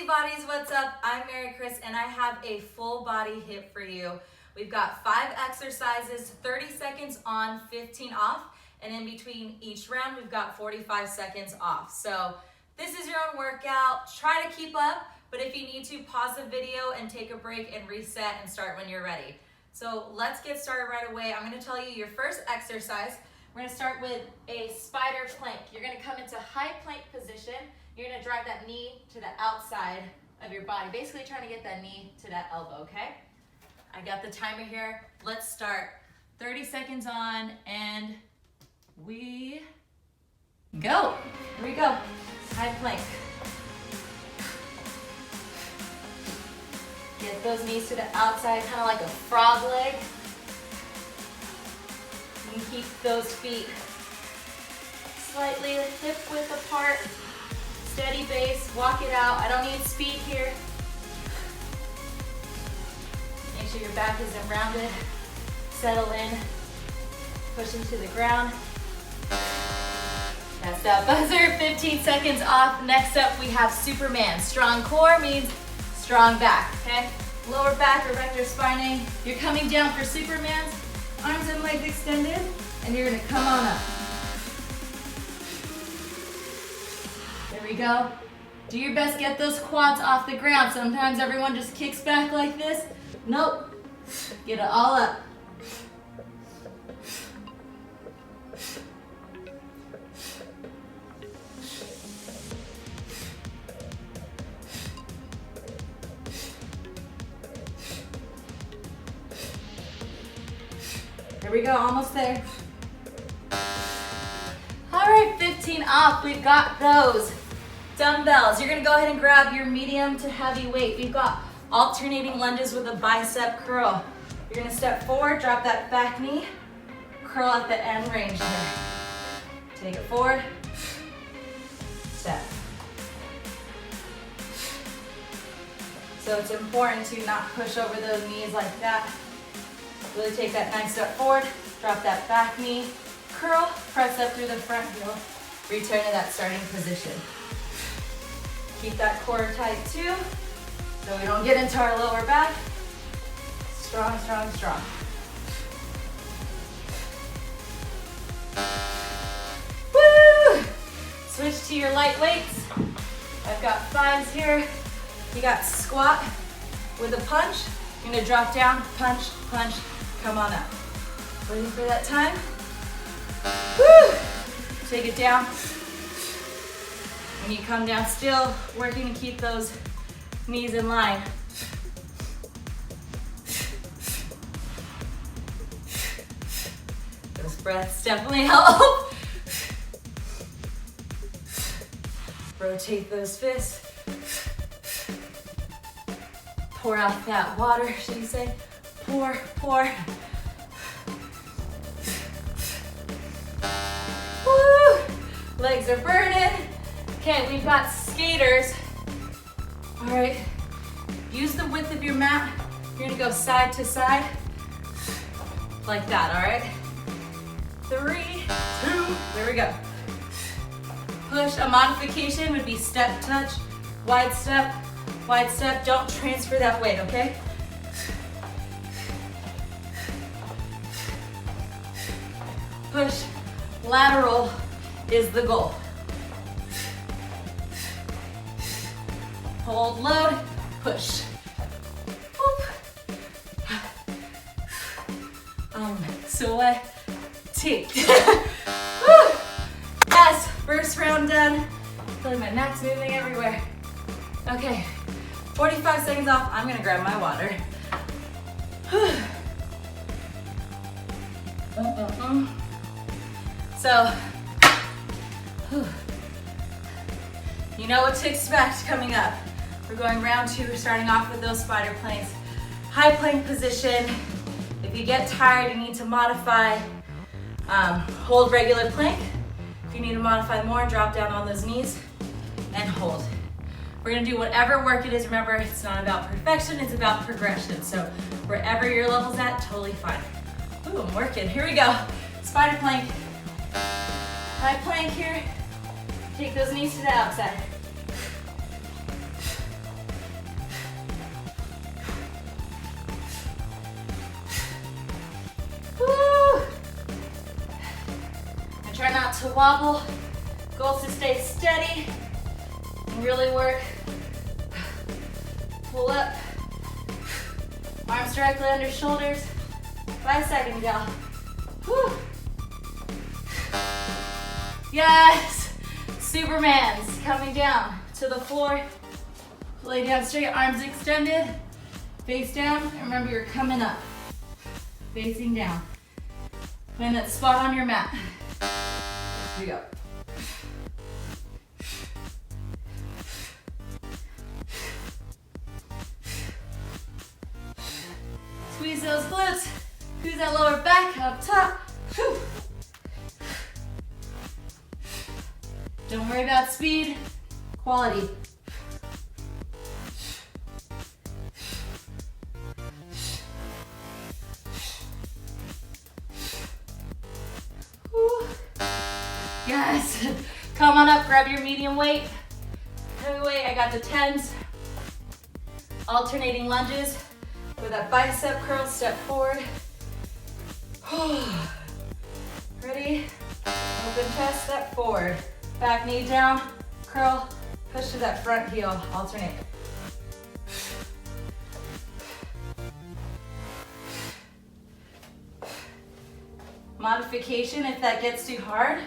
bodies, what's up? I'm Maricris and I have a full body hit for you. We've got 5 exercises, 30 seconds on, 15 off, and in between each round we've got 45 seconds off. So this is your own workout. Try to keep up, but if you need to, pause the video and take a break and reset and start when you're ready. So let's get started right away. I'm gonna tell you your first exercise. We're gonna start with a spider plank. You're gonna come into high plank position. You're gonna drive that knee to the outside of your body, basically trying to get that knee to that elbow, okay? I got the timer here. Let's start. 30 seconds on, and we go. Here we go. High plank. Get those knees to the outside, kind of like a frog leg. You can keep those feet slightly hip width apart. Steady base, walk it out. I don't need speed here. Make sure your back isn't rounded. Settle in, push into the ground. That's that buzzer, 15 seconds off. Next up, we have Superman. Strong core means strong back, okay? Lower back, erector spinae. You're coming down for Superman's, arms and legs extended, and you're gonna come on up. There we go. Do your best, get those quads off the ground. Sometimes everyone just kicks back like this. Nope. Get it all up. There we go, almost there. All right, 15 off, we've got those dumbbells. You're gonna go ahead and grab your medium to heavy weight. We've got alternating lunges with a bicep curl. You're gonna step forward, drop that back knee, curl at the end range there. Take it forward, step. So it's important to not push over those knees like that. Really take that nice step forward, drop that back knee, curl, press up through the front heel, return to that starting position. Keep that core tight too, so we don't get into our lower back. Strong, strong, strong. Woo! Switch to your light weights. I've got 5s here. You got squat with a punch. You're gonna drop down, punch, punch, come on up. Waiting for that time. Woo! Take it down. When you come down, still working to keep those knees in line. Those breaths definitely help. Rotate those fists. Pour out that water, should you say? Pour, pour. Woo! Legs are burning. Okay, we've got skaters. All right, use the width of your mat. You're gonna go side to side, like that, all right? 3, 2, there we go. Push, a modification would be step touch, wide step, don't transfer that weight, okay? Push, lateral is the goal. Hold, load, push. Sweaty. Yes, first round done. Feeling my neck's moving everywhere. Okay, 45 seconds off. I'm gonna grab my water. So, you know what to expect coming up. We're going round 2, starting off with those spider planks. High plank position. If you get tired, you need to modify, hold regular plank. If you need to modify more, drop down on those knees and hold. We're gonna do whatever work it is. Remember, it's not about perfection, it's about progression. So wherever your level's at, totally fine. Ooh, I'm working. Here we go. Spider plank. High plank here. Take those knees to the outside. to wobble. Goal is to stay steady and really work. Pull up. Arms directly under shoulders. 5 seconds, y'all. Whew. Yes. Superman's coming down to the floor. Lay down straight, arms extended. Face down. And remember, you're coming up. Facing down. Find that spot on your mat. Here we go. Squeeze those glutes. Squeeze that lower back up top. Whew. Don't worry about speed, quality. Whew. Yes. Come on up, grab your medium weight. Heavy weight, I got the 10s. Alternating lunges. With that bicep curl, step forward. Ready? Open chest, step forward. Back knee down, curl, push to that front heel, alternate. Modification, if that gets too hard,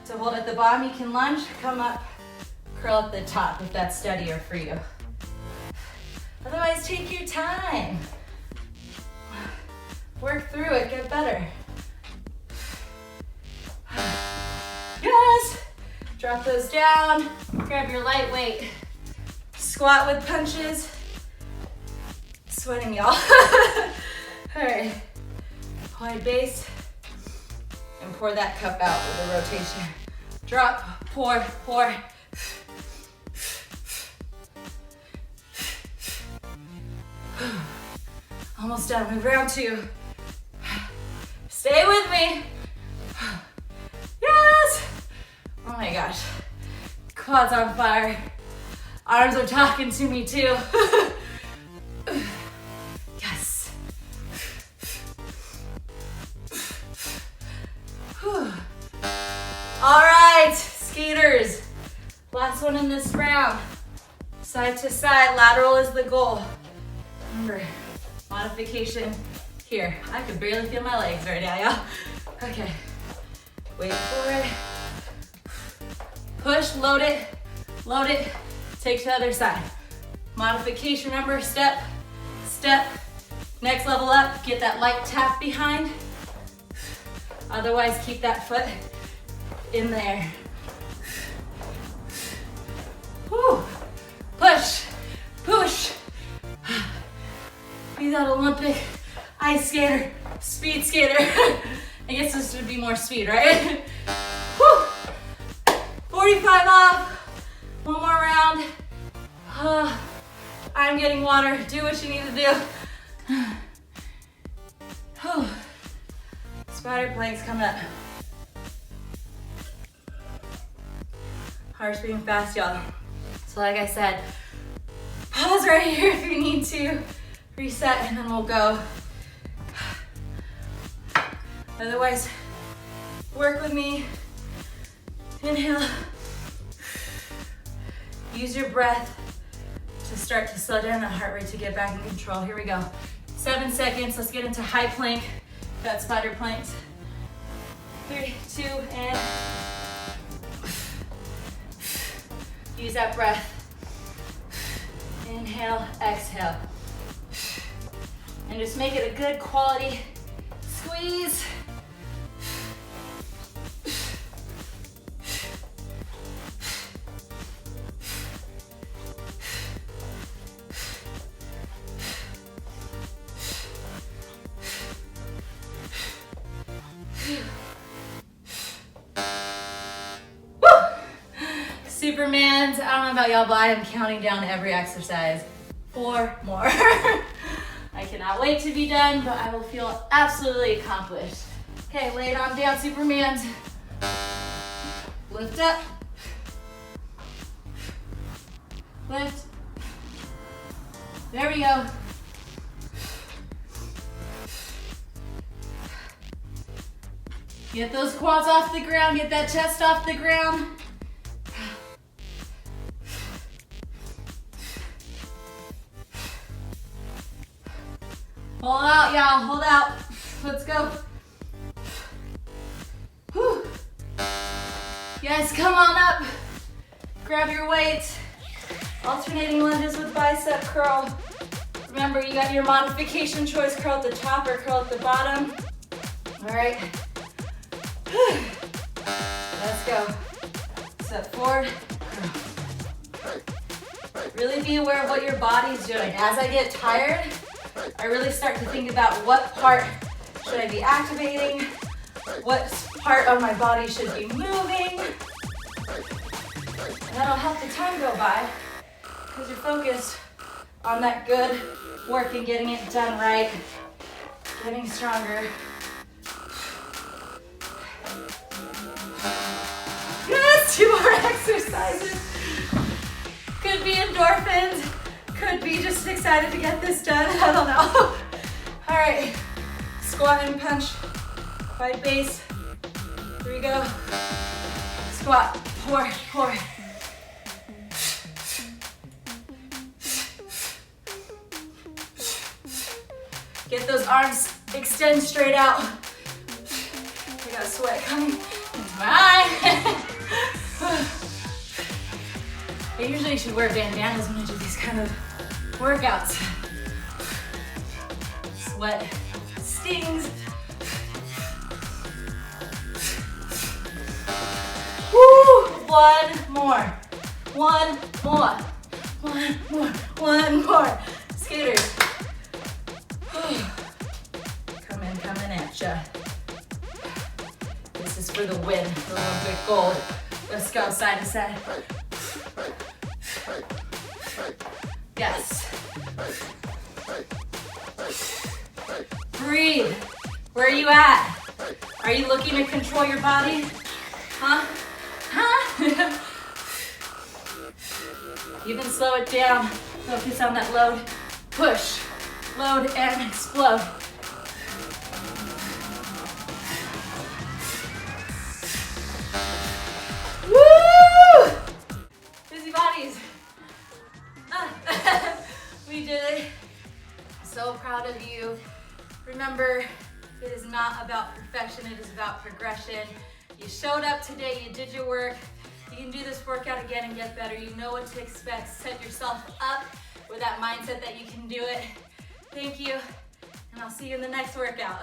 to hold at the bottom, you can lunge, come up, curl at the top if that's steadier for you. Otherwise, take your time. Work through it, get better. Yes! Drop those down, grab your light weight. Squat with punches. Sweating, y'all. All right, wide base, and pour that cup out with a rotation. Drop, pour, pour. Almost done with round 2. Stay with me. Yes! Oh my gosh. Quads on fire. Arms are talking to me too. Yes. All right, skaters. Last one in this round. Side to side, lateral is the goal. Remember, modification here. I could barely feel my legs right now, y'all. Okay, wait for it. Push, load it, take to the other side. Modification, remember, step, step, next level up, get that light tap behind. Otherwise, keep that foot in there. Whew. Push, push. Be that Olympic ice skater, speed skater. I guess this would be more speed, right? Whew. 45 off. One more round. I'm getting water. Do what you need to do. Spiderplank's coming up. Heart's beating fast, y'all. So like I said, pause right here if you need to. Reset, and then we'll go. Otherwise, work with me. Inhale. Use your breath to start to slow down the heart rate to get back in control. Here we go. 7 seconds. Let's get into high plank. Got spider planks. 3, 2, and use that breath. Inhale, exhale. And just make it a good quality squeeze. Supermans, I don't know about y'all, but I am counting down every exercise. 4 more. I cannot wait to be done, but I will feel absolutely accomplished. Okay, lay it on down, Supermans. Lift up. Lift. There we go. Get those quads off the ground, get that chest off the ground. Hold out, y'all, hold out. Let's go. Whew. Guys, come on up. Grab your weights. Alternating lunges with bicep curl. Remember, you got your modification choice, curl at the top or curl at the bottom. All right. Let's go. Step forward. Really be aware of what your body's doing. As I get tired, I really start to think about what part should I be activating, what part of my body should be moving. And that'll help the time go by because you're focused on that good work and getting it done right, getting stronger. Yes, 2 more exercises. Could be endorphins, could be just excited to get this done, I don't know. All right, squat and punch, wide base. Here we go. Squat, pour. Get those arms, extend straight out. I got sweat coming into my eye. I usually should wear bandanas when I do these kind of workouts. Sweat stings. Woo! One more. Skaters. Coming at ya. This is for the win, the Olympic gold. Let's go side to side. Yes. Breathe. Where are you at? Are you looking to control your body? Huh? Even slow it down. Focus on that load. Push. Load and explode. Woo! Busy bodies. We did it. So proud of you. Remember, it is not about perfection, it is about progression. You showed up today, you did your work. You can do this workout again and get better. You know what to expect. Set yourself up with that mindset that you can do it. Thank you, and I'll see you in the next workout.